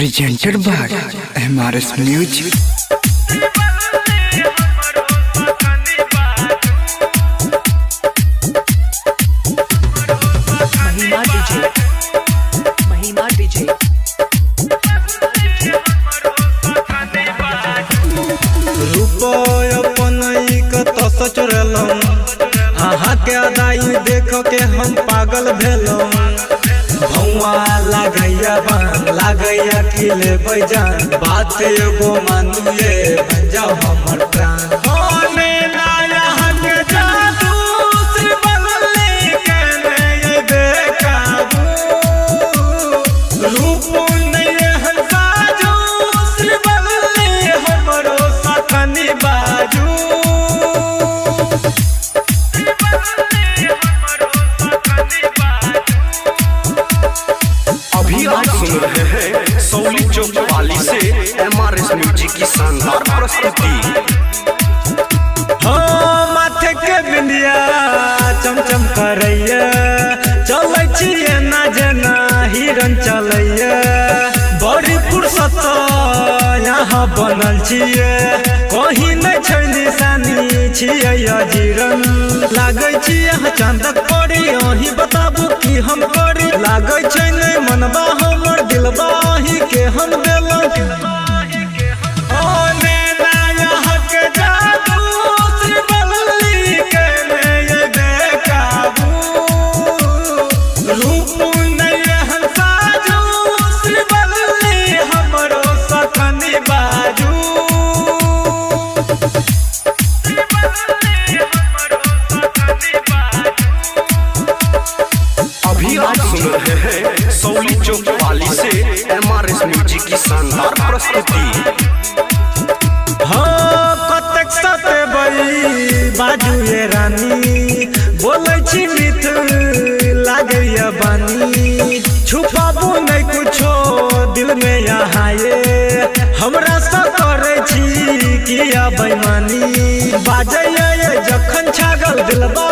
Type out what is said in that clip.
presented by MRS Music. महिमा DJ रुपया पनई क तस चोरलम अहाँ के अदाई देख के हम पागल भेलम। भौआ लागैया बान लागैया खिले बैजान बात एगो मानू ये बन जाओ हमर प्राण। होने ना यहाँ के जादू श्री बदले के नहीं बेकाबू रूप नहीं हंसा जो श्री बदले हमरो सखनी बाजू। अभी आप सुन रहे हैं सौली चौक वाली से MRS म्यूजिक की शानदार प्रस्तुति। माथे के बिंदिया चमचम करैया चलै छियै ना जेना हिरन चलैया। बड़ी फुर्सत यहाँ बनल छियै कहीं नहीं छै निशानी छियै अजीरन। लागै छी यहाँ चांदक पड़ी अहीं बताबू की हम करी लागै छै नहीं मनबा हमर दिलबा ही के हम देलौं। अभी आप सुन रहे हैं सौली चौक वाली से MRS म्यूजिक की शानदार प्रस्तुति। कतेक सते बई बाजू ये रानी बोलै छी मिठ लागैया बानी। छुपाबू नहीं कुछो दिल में यहाँ ये हमरा से करे छी किया बेईमानी। बाजैया ये जखन छागल दिलबा